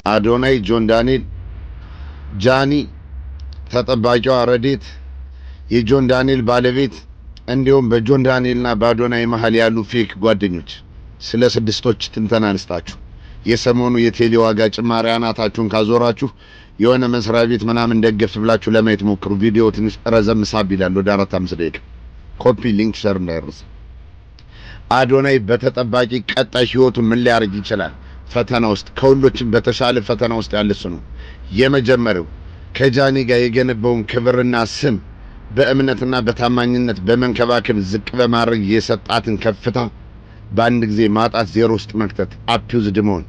አዶናይ፣ ጆን ዳንኤል፣ ጃኒ ተጠባቂዋ ረዴት፣ የጆን ዳንኤል ባለቤት እንዲሁም በጆን ዳንኤልና በአዶናይ መሃል ያሉ ፌክ ጓደኞች ስለ ስድስቶች ትንተና አንስታችሁ የሰሞኑ የቴሌ ዋጋ ጭማሪ አናታችሁን ካዞራችሁ የሆነ መስሪያ ቤት ምናምን ደገፍ ብላችሁ ለማየት ሞክሩ። ቪዲዮ ትንሽ ረዘም ሳብ ይላል፣ ወደ 4-5 ደቂቃ። ኮፒ ሊንክ ሸር እንዳይረሳ። አዶናይ በተጠባቂ ቀጣይ ህይወቱ ምን ሊያደርግ ይችላል? ፈተና ውስጥ ከሁሎችም በተሻለ ፈተና ውስጥ ያለሱ ነው። የመጀመሪያው ከጃኒ ጋር የገነባውን ክብርና ስም በእምነትና በታማኝነት በመንከባከብ ዝቅ በማድረግ የሰጣትን ከፍታ በአንድ ጊዜ ማጣት፣ ዜሮ ውስጥ መክተት፣ አፒውዝድ መሆን።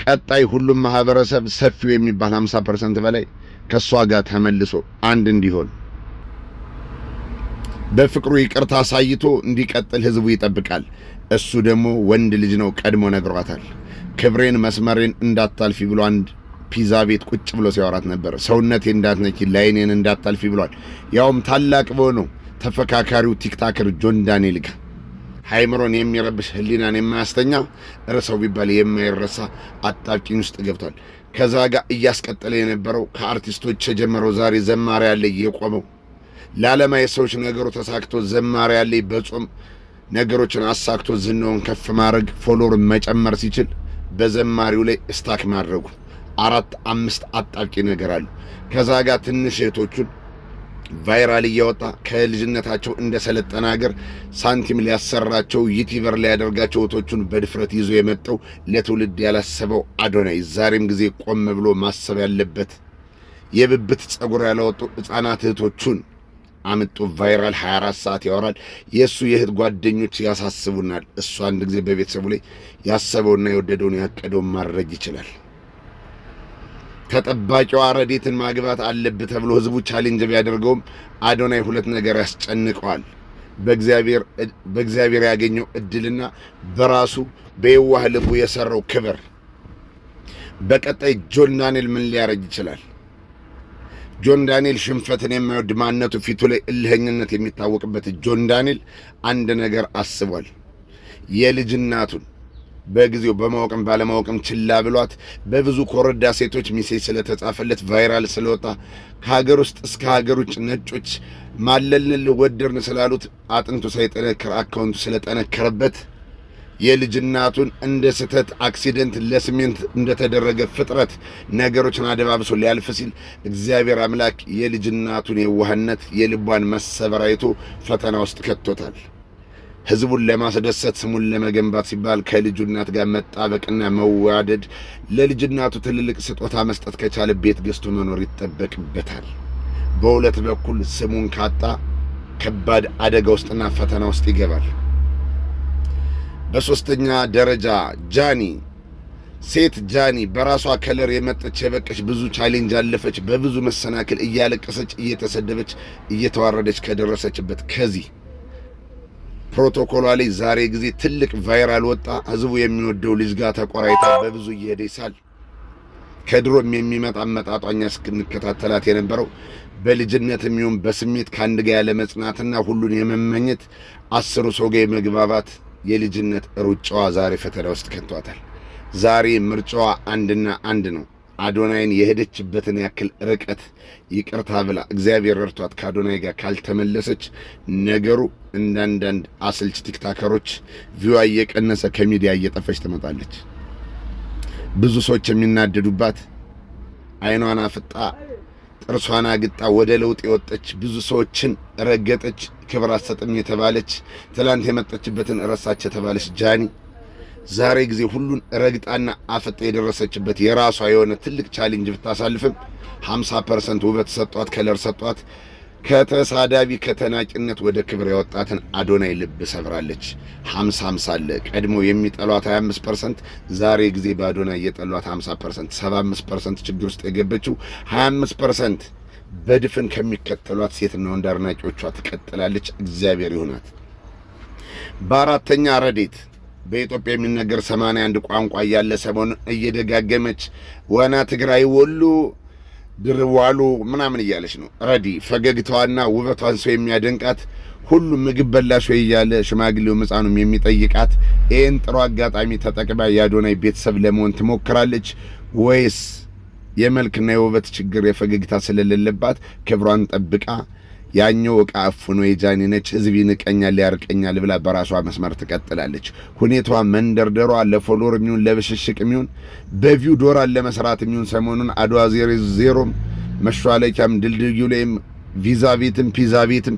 ቀጣይ ሁሉም ማህበረሰብ ሰፊው የሚባል 50% በላይ ከሷ ጋር ተመልሶ አንድ እንዲሆን በፍቅሩ ይቅርታ አሳይቶ እንዲቀጥል ህዝቡ ይጠብቃል። እሱ ደግሞ ወንድ ልጅ ነው፣ ቀድሞ ነግሯታል። ክብሬን መስመሬን እንዳታልፊ ብሎ አንድ ፒዛ ቤት ቁጭ ብሎ ሲያወራት ነበር። ሰውነቴ እንዳትነኪ ላይኔን እንዳታልፊ ብሏል። ያውም ታላቅ በሆነው ተፈካካሪው ቲክታከር ጆን ዳንኤል ጋር ሃይምሮን የሚረብሽ ህሊናን የማያስተኛ እርሰው ቢባል የማይረሳ አጣብቂኝ ውስጥ ገብቷል። ከዛ ጋር እያስቀጠለ የነበረው ከአርቲስቶች የጀመረው ዛሬ ዘማሪ ያለ የቆመው ለዓለማዊ ሰዎች ነገሩ ተሳክቶ ዘማሪ ያለ በጾም ነገሮችን አሳክቶ ዝናውን ከፍ ማድረግ ፎሎወር መጨመር ሲችል በዘማሪው ላይ ስታክ ማድረጉ 4-5 አጣብቂ ነገር አሉ። ከዛ ጋር ትንሽ እህቶቹን ቫይራል እያወጣ ከልጅነታቸው እንደ ሰለጠነ ሀገር ሳንቲም ሊያሰራቸው ዩቲዩበር ሊያደርጋቸው እህቶቹን በድፍረት ይዞ የመጣው ለትውልድ ያላሰበው አዶናይ ዛሬም ጊዜ ቆም ብሎ ማሰብ ያለበት የብብት ጸጉር ያላወጡ ሕፃናት እህቶቹን አምጡ ቫይራል 24 ሰዓት ያወራል። የእሱ የእህት ጓደኞች ያሳስቡናል። እሱ አንድ ጊዜ በቤተሰቡ ላይ ያሰበውና የወደደውን ያቀደውን ማድረግ ይችላል። ተጠባቂዋ ረዴትን ማግባት አለብህ ተብሎ ህዝቡ ቻሌንጅ ቢያደርገውም አዶናይ ሁለት ነገር ያስጨንቀዋል። በእግዚአብሔር ያገኘው እድልና በራሱ በየዋህ ልቡ የሰራው ክብር። በቀጣይ ጆን ዳንኤል ምን ሊያረግ ይችላል? ጆን ዳንኤል ሽንፈትን የማይወድ ማንነቱ ፊቱ ላይ እልህኝነት የሚታወቅበት ጆን ዳንኤል አንድ ነገር አስቧል። የልጅ እናቱን በጊዜው በማወቅም ባለማወቅም ችላ ብሏት በብዙ ኮረዳ ሴቶች ሚሴጅ ስለተጻፈለት ቫይራል ስለወጣ ከሀገር ውስጥ እስከ ሀገር ውጭ ነጮች ማለልን ወደርን ስላሉት አጥንቱ ሳይጠነክር አካውንቱ ስለጠነከረበት የልጅ እናቱን እንደ ስተት አክሲደንት ለስሜንት እንደተደረገ ፍጥረት ነገሮችን አደባብሶ ሊያልፍ ሲል እግዚአብሔር አምላክ የልጅ እናቱን የዋህነት የልቧን መሰበር አይቶ ፈተና ውስጥ ከቶታል። ህዝቡን ለማስደሰት ስሙን ለመገንባት ሲባል ከልጁ እናት ጋር መጣበቅና መዋደድ፣ ለልጅ እናቱ ትልልቅ ስጦታ መስጠት ከቻለ ቤት ገዝቶ መኖር ይጠበቅበታል። በሁለት በኩል ስሙን ካጣ ከባድ አደጋ ውስጥና ፈተና ውስጥ ይገባል። በሶስተኛ ደረጃ ጃኒ፣ ሴት ጃኒ በራሷ ከለር የመጠች የበቀች ብዙ ቻሌንጅ አለፈች። በብዙ መሰናክል እያለቀሰች እየተሰደበች እየተዋረደች ከደረሰችበት ከዚህ ፕሮቶኮሏ ላይ ዛሬ ጊዜ ትልቅ ቫይራል ወጣ። ህዝቡ የሚወደው ልጅ ጋር ተቆራይታ በብዙ እየሄደች ሳል ከድሮም የሚመጣ መጣጧኛ እስክንከታተላት የነበረው በልጅነትም ይሁን በስሜት ከአንድ ጋር ያለ መጽናትና ሁሉን የመመኘት 10 ሰው ጋር የመግባባት የልጅነት ሩጫዋ ዛሬ ፈተና ውስጥ ከቷታል። ዛሬ ምርጫዋ አንድና አንድ ነው። አዶናይን የሄደችበትን ያክል ርቀት ይቅርታ ብላ እግዚአብሔር ረድቷት ከአዶናይ ጋር ካልተመለሰች ነገሩ እንዳንዳንድ አሰልች ቲክታከሮች ቪዋ እየቀነሰ ከሚዲያ እየጠፈች ትመጣለች። ብዙ ሰዎች የሚናደዱባት አይኗን አፍጣ ጥርሷን አግጣ ወደ ለውጥ የወጣች ብዙ ሰዎችን ረገጠች፣ ክብር አሰጥም የተባለች ትላንት የመጣችበትን ረሳች የተባለች ጃኒ ዛሬ ጊዜ ሁሉን ረግጣና አፍጣ የደረሰችበት የራሷ የሆነ ትልቅ ቻሌንጅ ብታሳልፍም 50% ውበት ሰጧት፣ ከለር ሰጧት። ከተሳዳቢ ከተናቂነት ወደ ክብር ያወጣትን አዶናይ ልብ ሰብራለች። 50-50 አለ። ቀድሞ የሚጠሏት 25%፣ ዛሬ ጊዜ በአዶናይ የጠሏት 50%፣ 75% ችግር ውስጥ የገበችው 25% በድፍን ከሚከተሏት ሴትና ወንድ አድናቂዎቿ ትቀጥላለች። እግዚአብሔር ይሁናት። በአራተኛ ረዴት በኢትዮጵያ የሚነገር 81 ቋንቋ ያለ ሰሞኑን እየደጋገመች ዋና ትግራይ ወሎ ድርዋሉ ምናምን እያለች ነው። ረዲ ፈገግታዋና ውበቷን ሰው የሚያደንቃት ሁሉ ምግብ በላሽ ወይ እያለ ሽማግሌው ሕፃኑም የሚጠይቃት ይህን ጥሩ አጋጣሚ ተጠቅማ የአዶናይ ቤተሰብ ለመሆን ትሞክራለች። ወይስ የመልክና የውበት ችግር የፈገግታ ስለሌለባት ክብሯን ጠብቃ ያኛው ዕቃ አፍኖ የጃኒ ነች ህዝብ ይንቀኛል ያርቀኛል ብላ በራሷ መስመር ትቀጥላለች። ሁኔታዋ መንደርደሯ ለፎሎወር የሚሆን ለብሽሽቅ የሚሆን በቪው ዶላር ለመስራት የሚሆን ሰሞኑን አድዋ 00 መሿለኪያም ድልድዩ ላይም ቪዛ ቤትም ፒዛ ቤትም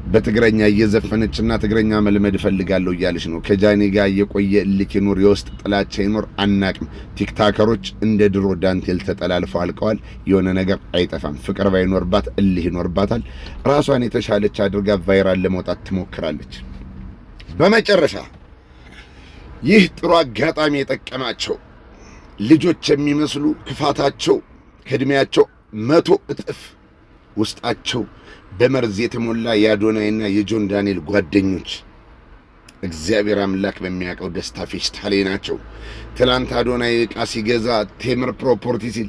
በትግረኛ እየዘፈነችና ትግረኛ መልመድ ፈልጋለሁ እያለች ነው። ከጃኒ ጋር የቆየ እልክ ይኖር የውስጥ ጥላቻ ይኖር አናቅም። ቲክታከሮች እንደ ድሮ ዳንቴል ተጠላልፈው አልቀዋል። የሆነ ነገር አይጠፋም። ፍቅር ባይኖርባት እልህ ይኖርባታል። ራሷን የተሻለች አድርጋ ቫይራል ለመውጣት ትሞክራለች። በመጨረሻ ይህ ጥሩ አጋጣሚ የጠቀማቸው ልጆች የሚመስሉ ክፋታቸው ከእድሜያቸው 100 እጥፍ ውስጣቸው በመርዝ የተሞላ የአዶናይና የጆን ዳንኤል ጓደኞች እግዚአብሔር አምላክ በሚያውቀው ደስታ ፌስታሌ ናቸው። ትላንት አዶናይ ዕቃ ሲገዛ ቴምር ፕሮፖርቲ ሲል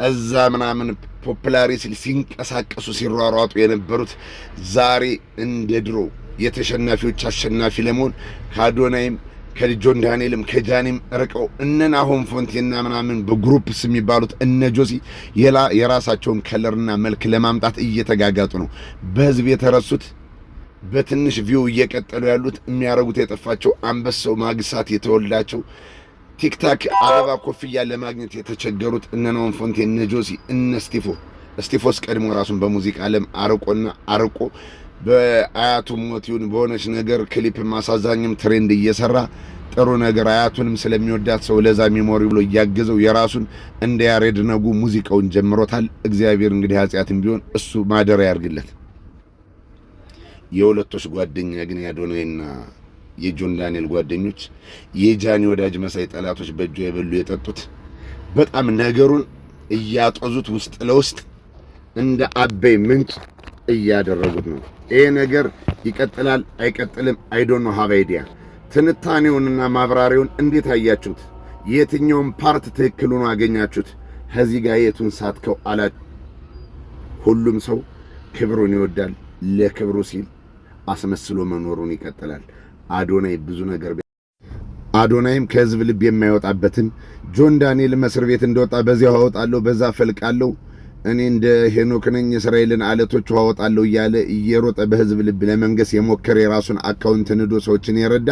እዛ ምናምን ፖፕላሪ ሲል ሲንቀሳቀሱ ሲሯሯጡ የነበሩት ዛሬ እንደ ድሮ የተሸናፊዎች አሸናፊ ለመሆን ከአዶናይም ከጆን ዳንኤልም ከጃኒም ርቀው እነ ናሆም ፎንቴና ምናምን በግሩፕስ የሚባሉት እነ ጆሲ የራሳቸውን ከለርና መልክ ለማምጣት እየተጋጋጡ ነው። በህዝብ የተረሱት በትንሽ ቪው እየቀጠሉ ያሉት የሚያረጉት የጠፋቸው አንበሳው ማግሳት የተወልዳቸው ቲክታክ አበባ ኮፍያ ለማግኘት የተቸገሩት እነ ናሆም ፎንቴ እነ ጆሲ እነ ስቲፎስ ቀድሞ ራሱን በሙዚቃ ዓለም አርቆ በአያቱ ሞት ይሁን በሆነች ነገር ክሊፕ ማሳዛኝም ትሬንድ እየሰራ ጥሩ ነገር አያቱንም ስለሚወዳት ሰው ለዛ ሚሞሪ ብሎ እያገዘው የራሱን እንደ ያሬድ ነጉ ሙዚቃውን ጀምሮታል። እግዚአብሔር እንግዲህ ኃጢአትም ቢሆን እሱ ማደሪያ ያርግለት። የሁለቶች ጓደኛ ግን የአዶናይና የጆን ዳንኤል ጓደኞች የጃኒ ወዳጅ መሳይ ጠላቶች በእጁ የበሉ የጠጡት በጣም ነገሩን እያጠዙት ውስጥ ለውስጥ እንደ አበይ ምንጭ እያደረጉት ነው። ይሄ ነገር ይቀጥላል አይቀጥልም አይዶን ነው ሀባይዲያ ትንታኔውንና ማብራሪያውን እንዴት አያችሁት? የትኛውም ፓርት ትክክል ሆኖ አገኛችሁት? ከዚህ ጋር የቱን ሳትከው አላ ሁሉም ሰው ክብሩን ይወዳል። ለክብሩ ሲል አስመስሎ መኖሩን ይቀጥላል። አዶናይ ብዙ ነገር አዶናይም ከህዝብ ልብ የማይወጣበትን ጆን ዳንኤል እስር ቤት እንደወጣ በዚያው አወጣለሁ በዛ ፈልቃለሁ እኔ እንደ ሄኖክ ነኝ እስራኤልን አለቶች አወጣለሁ እያለ እየሮጠ በህዝብ ልብ ለመንገስ የሞከረ የራሱን አካውንት ንዶ ሰዎችን የረዳ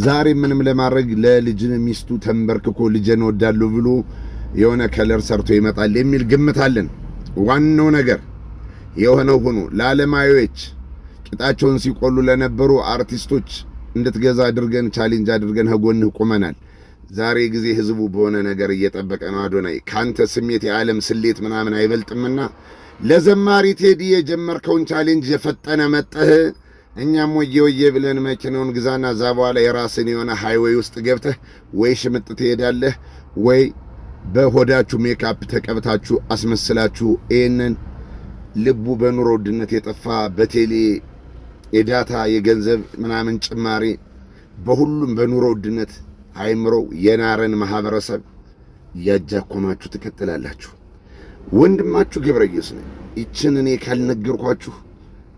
ዛሬ ምንም ለማድረግ ለልጅ ሚስቱ ተንበርክኮ ልጅን ወዳለሁ ብሎ የሆነ ከለር ሰርቶ ይመጣል የሚል ግምት አለን። ዋናው ነገር የሆነው ሆኖ ለዓለማዊዎች ቂጣቸውን ሲቆሉ ለነበሩ አርቲስቶች እንድትገዛ አድርገን ቻሌንጅ አድርገን ከጎንህ ቆመናል። ዛሬ ጊዜ ህዝቡ በሆነ ነገር እየጠበቀ ነው። አዶናይ ካንተ ስሜት የዓለም ስሌት ምናምን አይበልጥምና ለዘማሪ ቴዲ የጀመርከውን ቻሌንጅ የፈጠነ መጠህ እኛም ወየ ብለን መኪናውን ግዛና እዛ በኋላ የራስን የሆነ ሃይዌይ ውስጥ ገብተህ ወይ ሽምጥ ትሄዳለህ ወይ በሆዳችሁ ሜካፕ ተቀብታችሁ አስመስላችሁ ይሄንን ልቡ በኑሮ ውድነት የጠፋ በቴሌ የዳታ የገንዘብ ምናምን ጭማሪ በሁሉም በኑሮ ውድነት አይምሮው የናረን ማህበረሰብ ያጃኮማችሁ ትከተላላችሁ። ወንድማችሁ ገብረየስ ነኝ። ይችን እኔ ካልነገርኳችሁ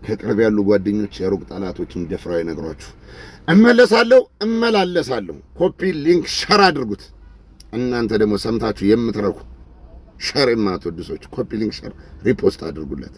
ከቅርብ ያሉ ጓደኞች የሩቅ ጠላቶችን ደፍረው አይነግሯችሁ። እመላለሳለሁ። ኮፒ ሊንክ ሸር አድርጉት። እናንተ ደግሞ ሰምታችሁ የምትረኩ ሸር የማትወዱ ሰዎች ኮፒ ሊንክ ሸር ሪፖስት አድርጉለት።